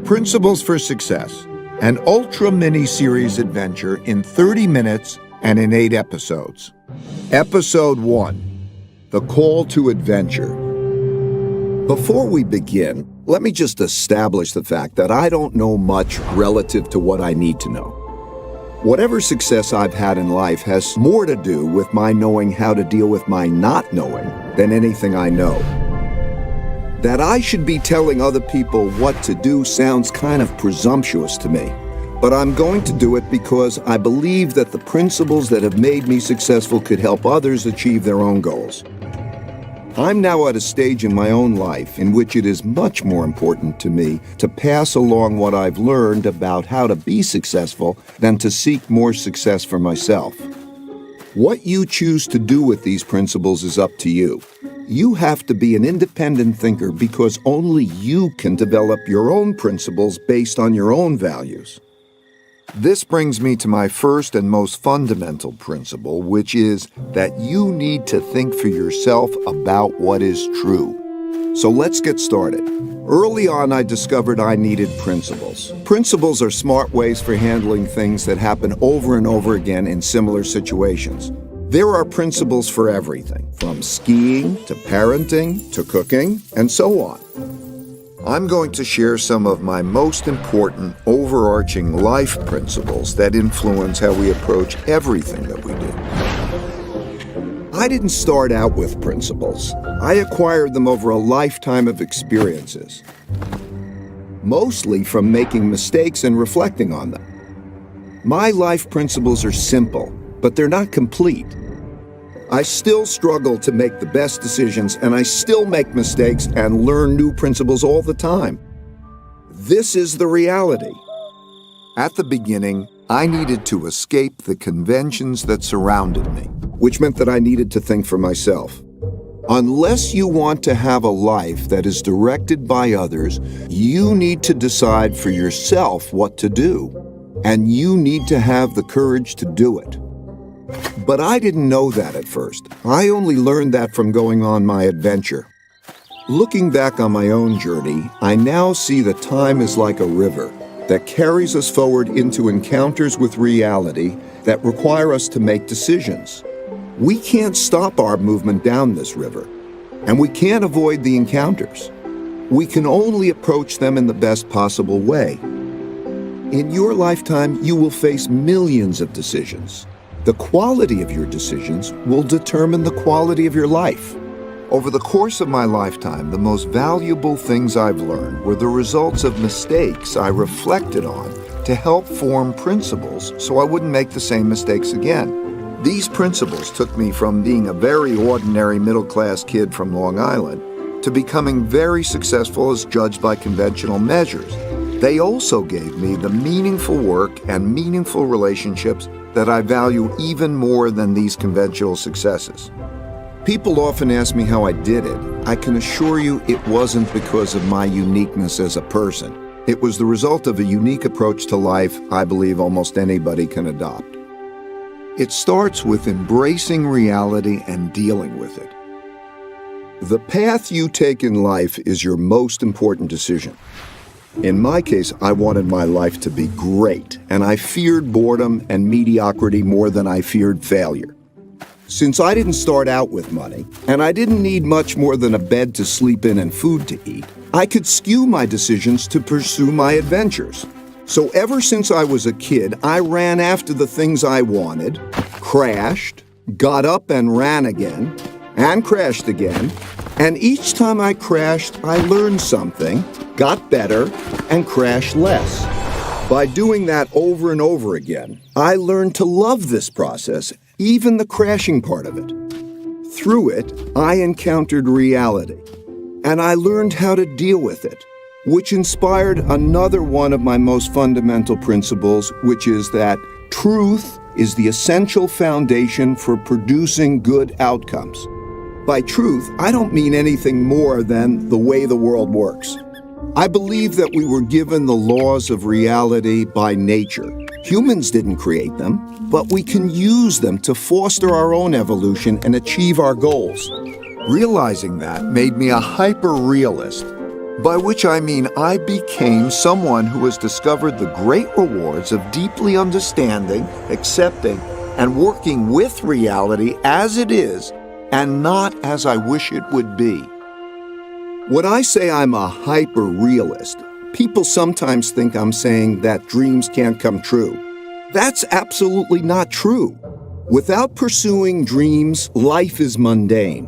Principles for Success, an ultra mini-series adventure in 30 minutes and in 8 episodes. Episode 1, The Call to Adventure. Before we begin, let me just establish the fact that I don't know much relative to what I need to know. Whatever success I've had in life has more to do with my knowing how to deal with my not knowing than anything I know. That I should be telling other people what to do sounds kind of presumptuous to me, but I'm going to do it because I believe that the principles that have made me successful could help others achieve their own goals. I'm now at a stage in my own life in which it is much more important to me to pass along what I've learned about how to be successful than to seek more success for myself. What you choose to do with these principles is up to you. You have to be an independent thinker because only you can develop your own principles based on your own values. This brings me to my first and most fundamental principle, which is that you need to think for yourself about what is true. So let's get started. Early on, I discovered I needed principles. Principles are smart ways for handling things that happen over and over again in similar situations. There are principles for everything, from skiing to parenting to cooking and so on. I'm going to share some of my most important overarching life principles that influence how we approach everything that we do. I didn't start out with principles. I acquired them over a lifetime of experiences, mostly from making mistakes and reflecting on them. My life principles are simple, but they're not complete. I still struggle to make the best decisions, and I still make mistakes and learn new principles all the time. This is the reality. At the beginning, I needed to escape the conventions that surrounded me, which meant that I needed to think for myself. Unless you want to have a life that is directed by others, you need to decide for yourself what to do, and you need to have the courage to do it. But I didn't know that at first. I only learned that from going on my adventure. Looking back on my own journey, I now see that time is like a river that carries us forward into encounters with reality that require us to make decisions. We can't stop our movement down this river, and we can't avoid the encounters. We can only approach them in the best possible way. In your lifetime, you will face millions of decisions. The quality of your decisions will determine the quality of your life. Over the course of my lifetime, the most valuable things I've learned were the results of mistakes I reflected on to help form principles so I wouldn't make the same mistakes again. These principles took me from being a very ordinary middle-class kid from Long Island to becoming very successful as judged by conventional measures. They also gave me the meaningful work and meaningful relationships that I value even more than these conventional successes. People often ask me how I did it. I can assure you it wasn't because of my uniqueness as a person. It was the result of a unique approach to life I believe almost anybody can adopt. It starts with embracing reality and dealing with it. The path you take in life is your most important decision. In my case, I wanted my life to be great, and I feared boredom and mediocrity more than I feared failure. Since I didn't start out with money, and I didn't need much more than a bed to sleep in and food to eat, I could skew my decisions to pursue my adventures. So ever since I was a kid, I ran after the things I wanted, crashed, got up and ran again, and crashed again, and each time I crashed, I learned something, got better, and crashed less. By doing that over and over again, I learned to love this process, even the crashing part of it. Through it, I encountered reality, and I learned how to deal with it, which inspired another one of my most fundamental principles, which is that truth is the essential foundation for producing good outcomes. By truth, I don't mean anything more than the way the world works. I believe that we were given the laws of reality by nature. Humans didn't create them, but we can use them to foster our own evolution and achieve our goals. Realizing that made me a hyper-realist, By which I mean I became someone who has discovered the great rewards of deeply understanding, accepting, and working with reality as it is and not as I wish it would be. When I say I'm a hyper-realist, people sometimes think I'm saying that dreams can't come true. That's absolutely not true. Without pursuing dreams, life is mundane.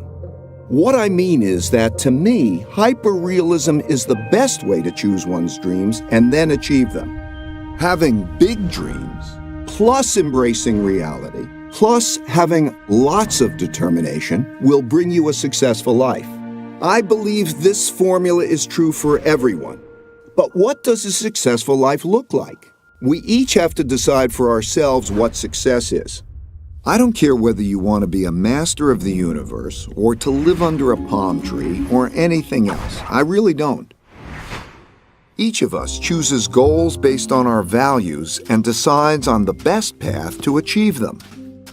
What I mean is that, to me, hyperrealism is the best way to choose one's dreams and then achieve them. Having big dreams, plus embracing reality, plus having lots of determination will bring you a successful life. I believe this formula is true for everyone. But what does a successful life look like? We each have to decide for ourselves what success is. I don't care whether you want to be a master of the universe or to live under a palm tree or anything else. I really don't. Each of us chooses goals based on our values and decides on the best path to achieve them.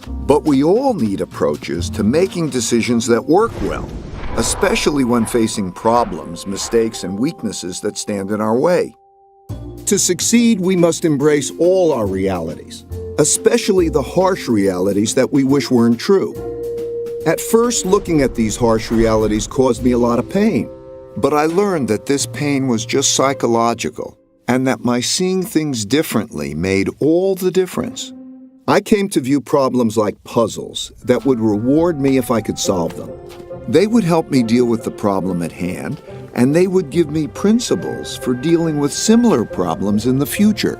But we all need approaches to making decisions that work well, especially when facing problems, mistakes, and weaknesses that stand in our way. To succeed, we must embrace all our realities, especially the harsh realities that we wish weren't true. At first, looking at these harsh realities caused me a lot of pain, but I learned that this pain was just psychological, and that my seeing things differently made all the difference. I came to view problems like puzzles that would reward me if I could solve them. They would help me deal with the problem at hand, and they would give me principles for dealing with similar problems in the future.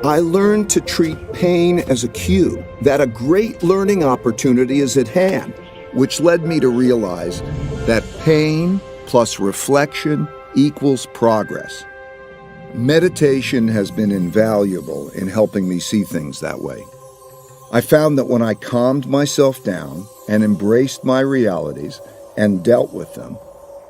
I learned to treat pain as a cue that a great learning opportunity is at hand, which led me to realize that pain plus reflection equals progress. Meditation has been invaluable in helping me see things that way. I found that when I calmed myself down and embraced my realities and dealt with them,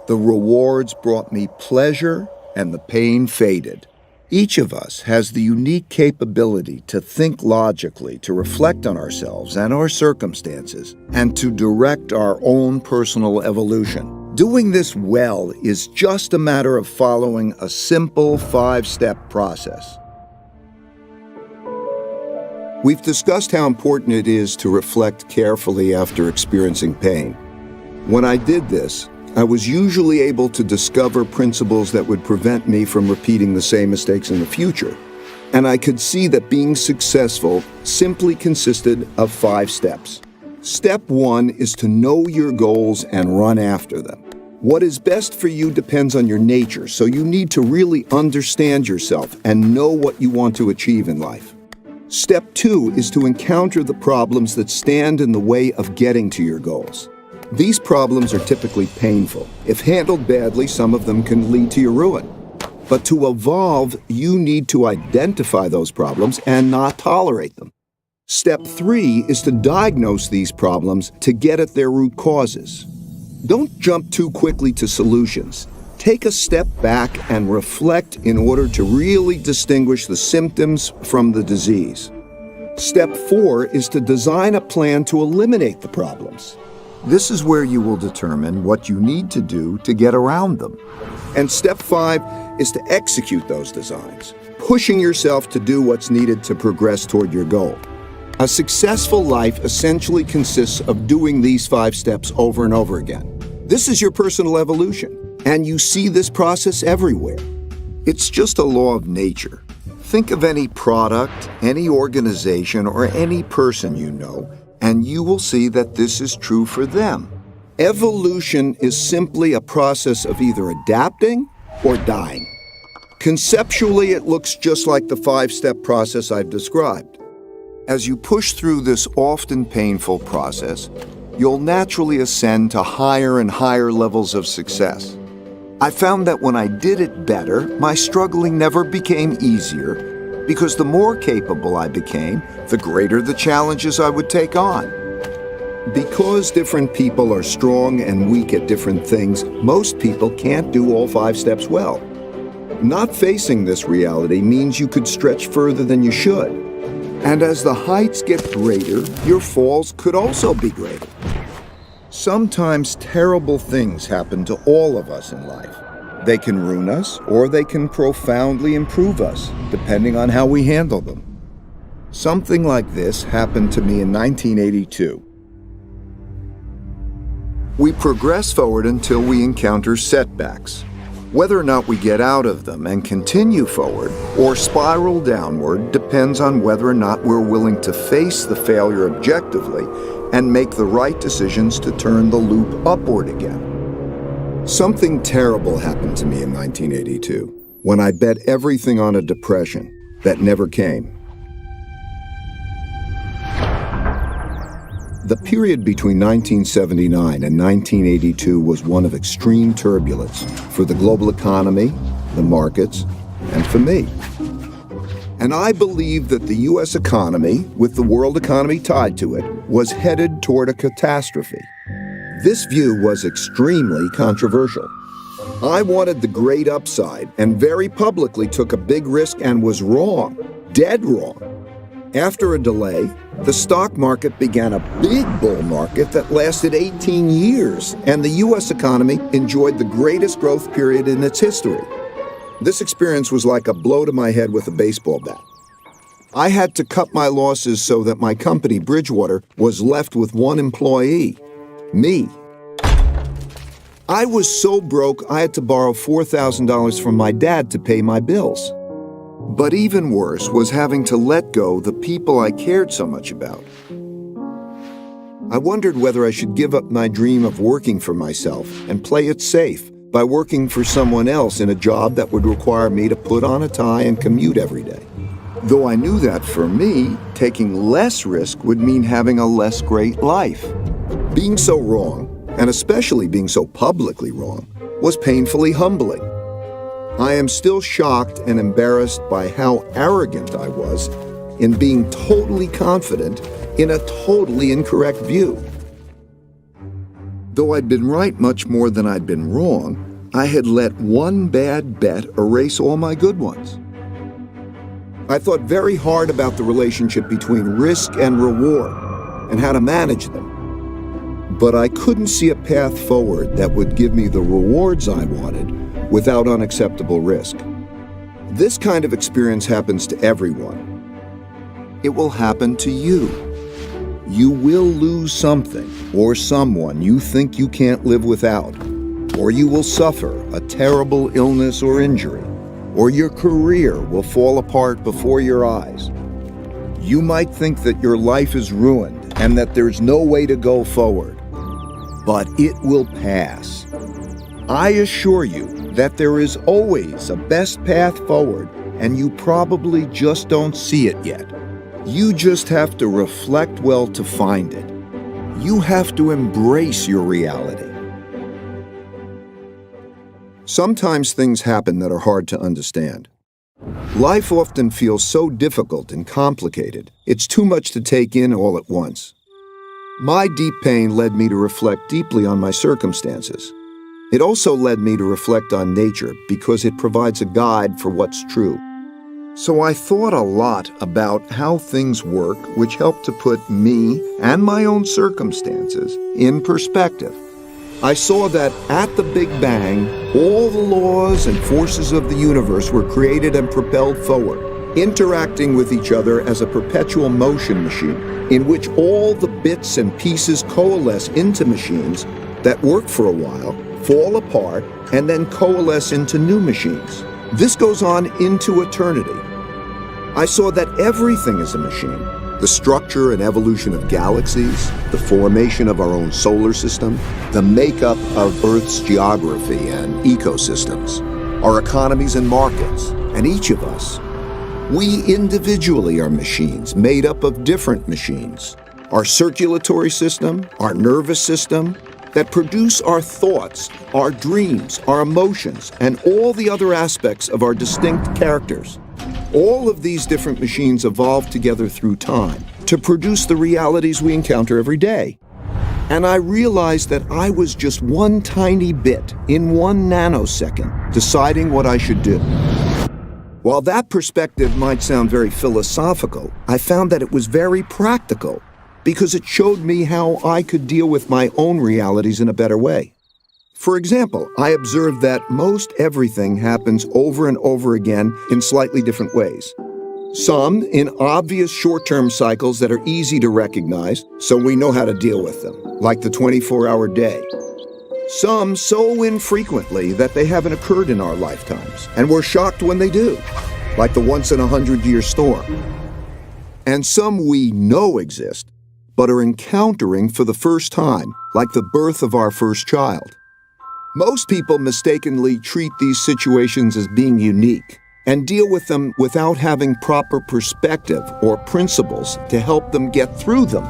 the rewards brought me pleasure and the pain faded. Each of us has the unique capability to think logically, to reflect on ourselves and our circumstances, and to direct our own personal evolution. Doing this well is just a matter of following a simple 5-step process. We've discussed how important it is to reflect carefully after experiencing pain. When I did this, I was usually able to discover principles that would prevent me from repeating the same mistakes in the future. And I could see that being successful simply consisted of 5 steps. Step 1 is to know your goals and run after them. What is best for you depends on your nature, so you need to really understand yourself and know what you want to achieve in life. Step 2 is to encounter the problems that stand in the way of getting to your goals. These problems are typically painful. If handled badly, some of them can lead to your ruin. But to evolve, you need to identify those problems and not tolerate them. Step 3 is to diagnose these problems to get at their root causes. Don't jump too quickly to solutions. Take a step back and reflect in order to really distinguish the symptoms from the disease. Step 4 is to design a plan to eliminate the problems. This is where you will determine what you need to do to get around them. And step 5 is to execute those designs, pushing yourself to do what's needed to progress toward your goal. A successful life essentially consists of doing these 5 steps over and over again. This is your personal evolution. And you see this process everywhere. It's just a law of nature. Think of any product, any organization, or any person you know, and you will see that this is true for them. Evolution is simply a process of either adapting or dying. Conceptually, it looks just like the 5-step process I've described. As you push through this often painful process, you'll naturally ascend to higher and higher levels of success. I found that when I did it better, my struggling never became easier, because the more capable I became, the greater the challenges I would take on. Because different people are strong and weak at different things, most people can't do all 5 steps well. Not facing this reality means you could stretch further than you should. And as the heights get greater, your falls could also be greater. Sometimes terrible things happen to all of us in life. They can ruin us, or they can profoundly improve us, depending on how we handle them. Something like this happened to me in 1982. We progress forward until we encounter setbacks. Whether or not we get out of them and continue forward or spiral downward depends on whether or not we're willing to face the failure objectively and make the right decisions to turn the loop upward again. Something terrible happened to me in 1982 when I bet everything on a depression that never came. The period between 1979 and 1982 was one of extreme turbulence for the global economy, the markets, and for me. And I believed that the U.S. economy, with the world economy tied to it, was headed toward a catastrophe. This view was extremely controversial. I wanted the great upside and very publicly took a big risk and was wrong, dead wrong. After a delay, the stock market began a big bull market that lasted 18 years, and the U.S. economy enjoyed the greatest growth period in its history. This experience was like a blow to my head with a baseball bat. I had to cut my losses so that my company, Bridgewater, was left with one employee, me. I was so broke I had to borrow $4,000 from my dad to pay my bills. But even worse was having to let go the people I cared so much about. I wondered whether I should give up my dream of working for myself and play it safe by working for someone else in a job that would require me to put on a tie and commute every day. Though I knew that for me, taking less risk would mean having a less great life. Being so wrong, and especially being so publicly wrong, was painfully humbling. I am still shocked and embarrassed by how arrogant I was in being totally confident in a totally incorrect view. Though I'd been right much more than I'd been wrong, I had let one bad bet erase all my good ones. I thought very hard about the relationship between risk and reward and how to manage them. But I couldn't see a path forward that would give me the rewards I wanted without unacceptable risk. This kind of experience happens to everyone. It will happen to you. You will lose something or someone you think you can't live without, or you will suffer a terrible illness or injury, or your career will fall apart before your eyes. You might think that your life is ruined and that there's no way to go forward, but it will pass. I assure you that there is always a best path forward, and you probably just don't see it yet. You just have to reflect well to find it. You have to embrace your reality. Sometimes things happen that are hard to understand. Life often feels so difficult and complicated, it's too much to take in all at once. My deep pain led me to reflect deeply on my circumstances. It also led me to reflect on nature because it provides a guide for what's true. So I thought a lot about how things work, which helped to put me and my own circumstances in perspective. I saw that at the Big Bang, all the laws and forces of the universe were created and propelled forward, interacting with each other as a perpetual motion machine, in which all the bits and pieces coalesce into machines that work for a while, fall apart, and then coalesce into new machines. This goes on into eternity. I saw that everything is a machine. The structure and evolution of galaxies, the formation of our own solar system, the makeup of Earth's geography and ecosystems, our economies and markets, and each of us. We individually are machines made up of different machines. Our circulatory system, our nervous system, that produce our thoughts, our dreams, our emotions, and all the other aspects of our distinct characters. All of these different machines evolve together through time to produce the realities we encounter every day. And I realized that I was just one tiny bit in 1 nanosecond deciding what I should do. While that perspective might sound very philosophical, I found that it was very practical, because it showed me how I could deal with my own realities in a better way. For example, I observed that most everything happens over and over again in slightly different ways. Some in obvious short-term cycles that are easy to recognize, so we know how to deal with them, like the 24-hour day. Some so infrequently that they haven't occurred in our lifetimes, and we're shocked when they do, like the once-in-a-100-year storm. And some we know exist, but are encountering for the first time, like the birth of our first child. Most people mistakenly treat these situations as being unique and deal with them without having proper perspective or principles to help them get through them.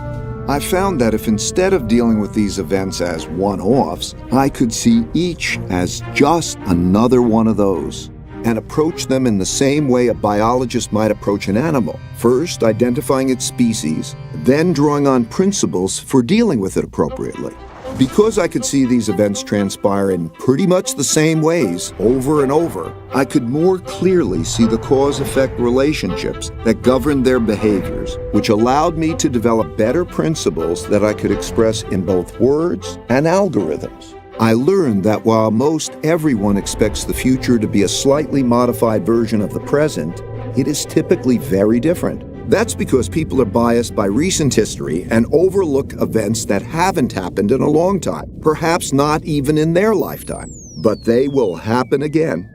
I found that if instead of dealing with these events as one-offs, I could see each as just another one of those and approach them in the same way a biologist might approach an animal, first identifying its species, then drawing on principles for dealing with it appropriately. Because I could see these events transpire in pretty much the same ways over and over, I could more clearly see the cause-effect relationships that governed their behaviors, which allowed me to develop better principles that I could express in both words and algorithms. I learned that while most everyone expects the future to be a slightly modified version of the present, it is typically very different. That's because people are biased by recent history and overlook events that haven't happened in a long time, perhaps not even in their lifetime. But they will happen again.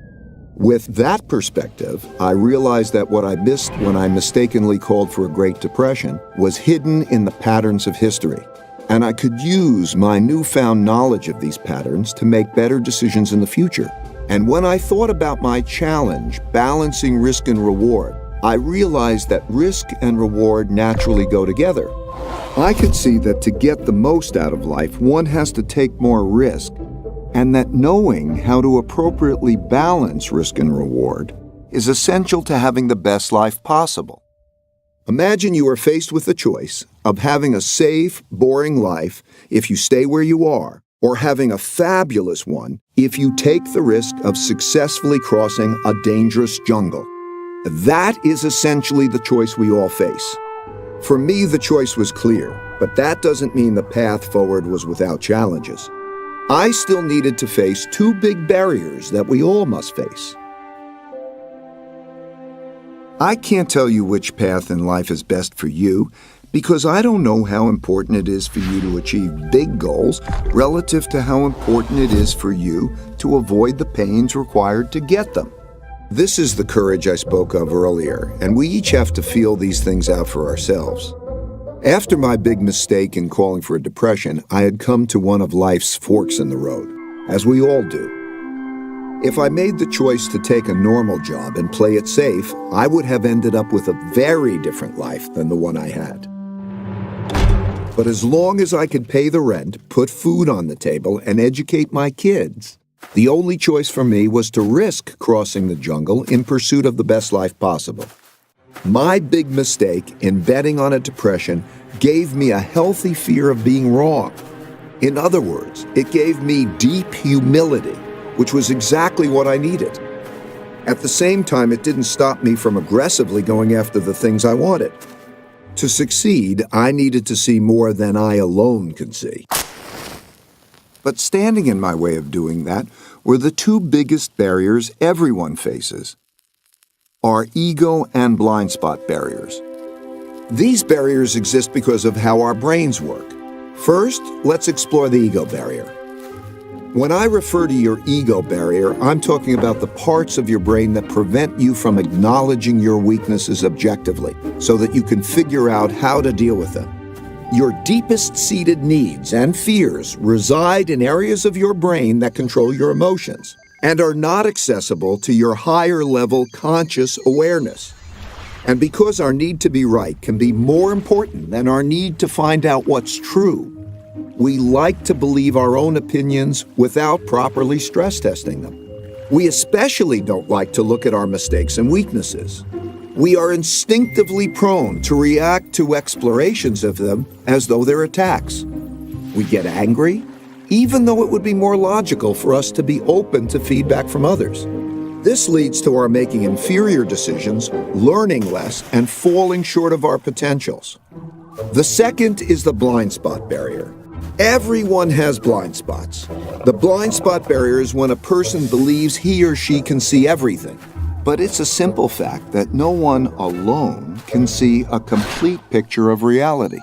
With that perspective, I realized that what I missed when I mistakenly called for a Great Depression was hidden in the patterns of history. And I could use my newfound knowledge of these patterns to make better decisions in the future. And when I thought about my challenge, balancing risk and reward, I realized that risk and reward naturally go together. I could see that to get the most out of life, one has to take more risk, and that knowing how to appropriately balance risk and reward is essential to having the best life possible. Imagine you are faced with the choice of having a safe, boring life if you stay where you are, or having a fabulous one if you take the risk of successfully crossing a dangerous jungle. That is essentially the choice we all face. For me, the choice was clear, but that doesn't mean the path forward was without challenges. I still needed to face two big barriers that we all must face. I can't tell you which path in life is best for you because I don't know how important it is for you to achieve big goals relative to how important it is for you to avoid the pains required to get them. This is the courage I spoke of earlier, and we each have to feel these things out for ourselves. After my big mistake in calling for a depression, I had come to one of life's forks in the road, as we all do. If I made the choice to take a normal job and play it safe, I would have ended up with a very different life than the one I had. But as long as I could pay the rent, put food on the table, and educate my kids, the only choice for me was to risk crossing the jungle in pursuit of the best life possible. My big mistake in betting on a depression gave me a healthy fear of being wrong. In other words, it gave me deep humility, which was exactly what I needed. At the same time, it didn't stop me from aggressively going after the things I wanted. To succeed, I needed to see more than I alone could see. But standing in my way of doing that were the two biggest barriers everyone faces: our ego and blind spot barriers. These barriers exist because of how our brains work. First, let's explore the ego barrier. When I refer to your ego barrier, I'm talking about the parts of your brain that prevent you from acknowledging your weaknesses objectively, so that you can figure out how to deal with them. Your deepest-seated needs and fears reside in areas of your brain that control your emotions and are not accessible to your higher-level conscious awareness. And because our need to be right can be more important than our need to find out what's true, we like to believe our own opinions without properly stress testing them. We especially don't like to look at our mistakes and weaknesses. We are instinctively prone to react to explorations of them as though they're attacks. We get angry, even though it would be more logical for us to be open to feedback from others. This leads to our making inferior decisions, learning less, and falling short of our potentials. The second is the blind spot barrier. Everyone has blind spots. The blind spot barrier is when a person believes he or she can see everything. But it's a simple fact that no one alone can see a complete picture of reality.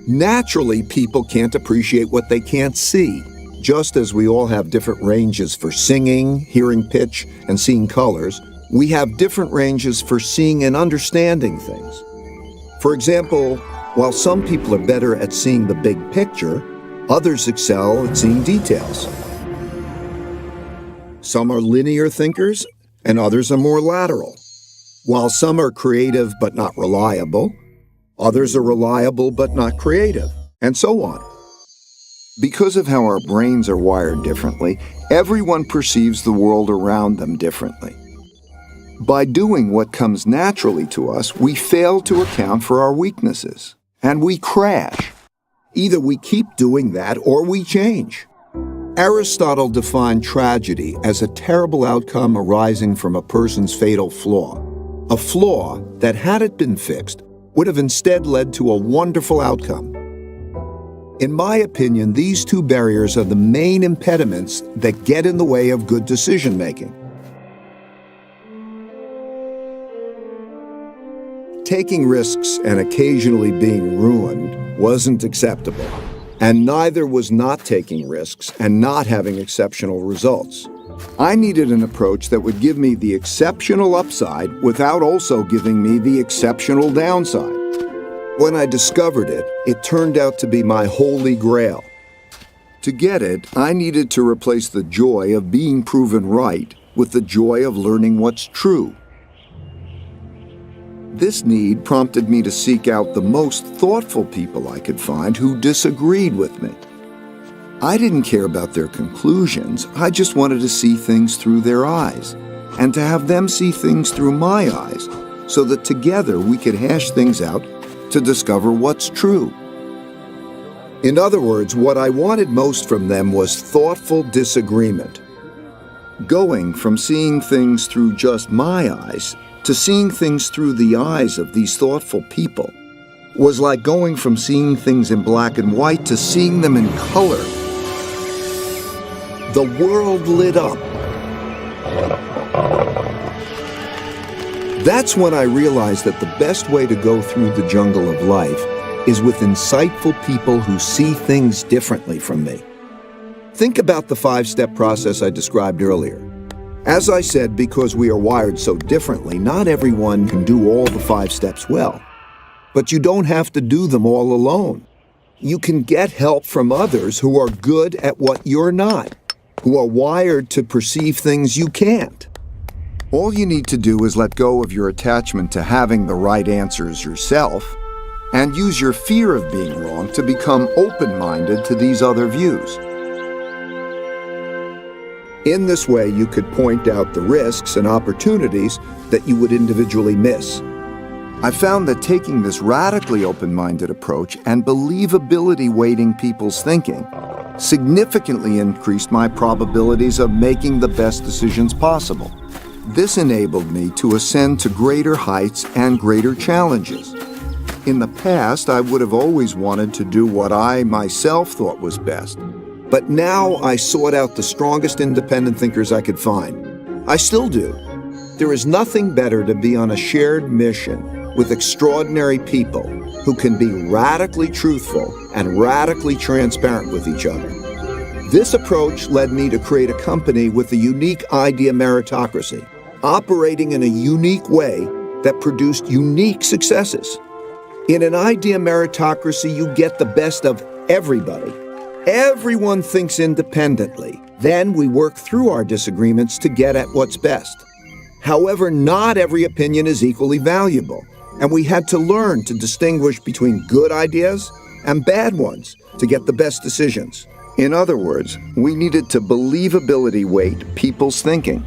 Naturally, people can't appreciate what they can't see. Just as we all have different ranges for singing, hearing pitch, and seeing colors, we have different ranges for seeing and understanding things. For example, while some people are better at seeing the big picture, others excel at seeing details. Some are linear thinkers, and others are more lateral. While some are creative but not reliable, others are reliable but not creative, and so on. Because of how our brains are wired differently, everyone perceives the world around them differently. By doing what comes naturally to us, we fail to account for our weaknesses, and we crash. Either we keep doing that or we change. Aristotle defined tragedy as a terrible outcome arising from a person's fatal flaw. A flaw that, had it been fixed, would have instead led to a wonderful outcome. In my opinion, these two barriers are the main impediments that get in the way of good decision-making. Taking risks and occasionally being ruined wasn't acceptable, and neither was not taking risks and not having exceptional results. I needed an approach that would give me the exceptional upside without also giving me the exceptional downside. When I discovered it, it turned out to be my holy grail. To get it, I needed to replace the joy of being proven right with the joy of learning what's true. This need prompted me to seek out the most thoughtful people I could find who disagreed with me. I didn't care about their conclusions, I just wanted to see things through their eyes, and to have them see things through my eyes, so that together we could hash things out to discover what's true. In other words, what I wanted most from them was thoughtful disagreement. Going from seeing things through just my eyes to seeing things through the eyes of these thoughtful people was like going from seeing things in black and white to seeing them in color. The world lit up. That's when I realized that the best way to go through the jungle of life is with insightful people who see things differently from me. Think about the 5-step process I described earlier. As I said, because we are wired so differently, not everyone can do all the 5 steps well. But you don't have to do them all alone. You can get help from others who are good at what you're not, who are wired to perceive things you can't. All you need to do is let go of your attachment to having the right answers yourself, and use your fear of being wrong to become open-minded to these other views. In this way, you could point out the risks and opportunities that you would individually miss. I found that taking this radically open-minded approach and believability weighting people's thinking significantly increased my probabilities of making the best decisions possible. This enabled me to ascend to greater heights and greater challenges. In the past, I would have always wanted to do what I myself thought was best. But now I sought out the strongest independent thinkers I could find. I still do. There is nothing better to be on a shared mission with extraordinary people who can be radically truthful and radically transparent with each other. This approach led me to create a company with a unique idea meritocracy, operating in a unique way that produced unique successes. In an idea meritocracy, you get the best of everybody. Everyone thinks independently. Then we work through our disagreements to get at what's best. However, not every opinion is equally valuable, and we had to learn to distinguish between good ideas and bad ones to get the best decisions. In other words, we needed to believability weight people's thinking.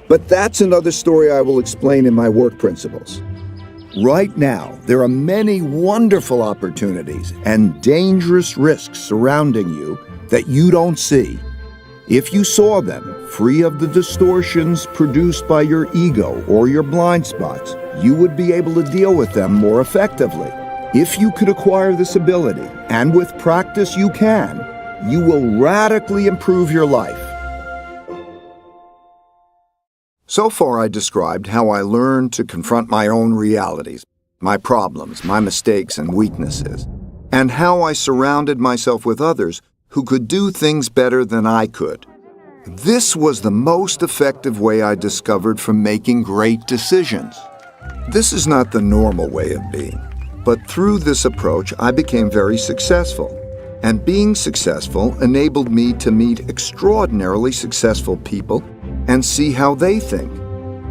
But that's another story I will explain in my work principles. Right now, there are many wonderful opportunities and dangerous risks surrounding you that you don't see. If you saw them, free of the distortions produced by your ego or your blind spots, you would be able to deal with them more effectively. If you could acquire this ability, and with practice you can, you will radically improve your life. So far, I described how I learned to confront my own realities, my problems, my mistakes and weaknesses, and how I surrounded myself with others who could do things better than I could. This was the most effective way I discovered for making great decisions. This is not the normal way of being, but through this approach, I became very successful. And being successful enabled me to meet extraordinarily successful people and see how they think.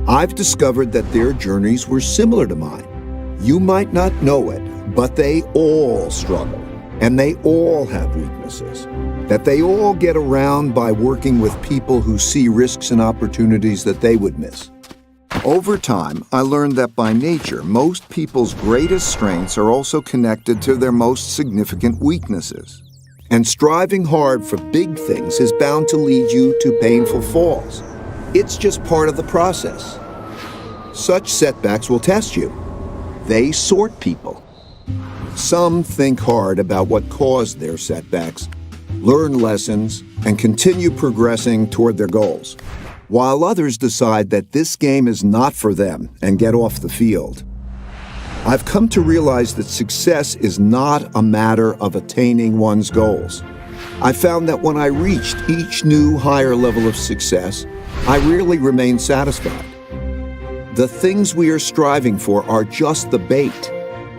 I've discovered that their journeys were similar to mine. You might not know it, but they all struggle, and they all have weaknesses, that they all get around by working with people who see risks and opportunities that they would miss. Over time, I learned that by nature, most people's greatest strengths are also connected to their most significant weaknesses. And striving hard for big things is bound to lead you to painful falls. It's just part of the process. Such setbacks will test you. They sort people. Some think hard about what caused their setbacks, learn lessons, and continue progressing toward their goals, while others decide that this game is not for them and get off the field. I've come to realize that success is not a matter of attaining one's goals. I found that when I reached each new higher level of success, I rarely remained satisfied. The things we are striving for are just the bait.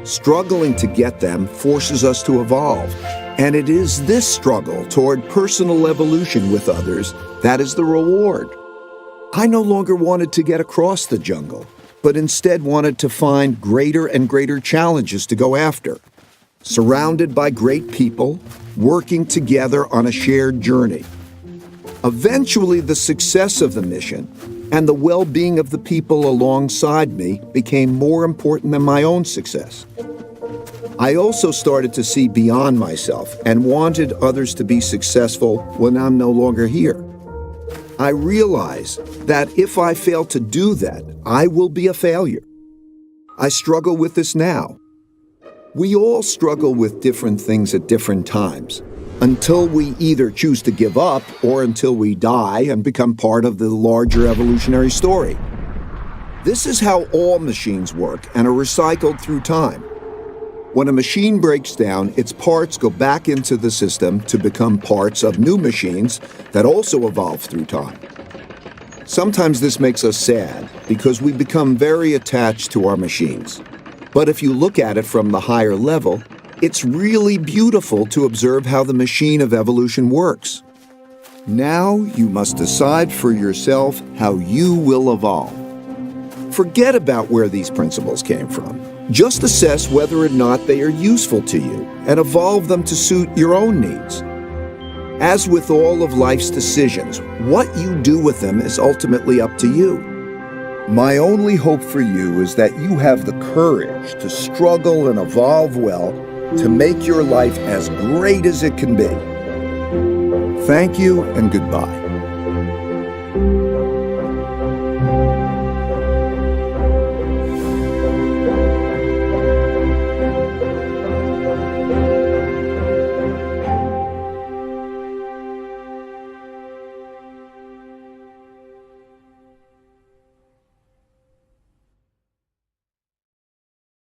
Struggling to get them forces us to evolve, and it is this struggle toward personal evolution with others that is the reward. I no longer wanted to get across the jungle, but instead wanted to find greater and greater challenges to go after. Surrounded by great people, working together on a shared journey. Eventually, the success of the mission and the well-being of the people alongside me became more important than my own success. I also started to see beyond myself and wanted others to be successful when I'm no longer here. I realize that if I fail to do that, I will be a failure. I struggle with this now. We all struggle with different things at different times, until we either choose to give up or until we die and become part of the larger evolutionary story. This is how all machines work and are recycled through time. When a machine breaks down, its parts go back into the system to become parts of new machines that also evolve through time. Sometimes this makes us sad because we become very attached to our machines. But if you look at it from the higher level, it's really beautiful to observe how the machine of evolution works. Now you must decide for yourself how you will evolve. Forget about where these principles came from. Just assess whether or not they are useful to you and evolve them to suit your own needs. As with all of life's decisions, what you do with them is ultimately up to you. My only hope for you is that you have the courage to struggle and evolve well to make your life as great as it can be. Thank you and goodbye.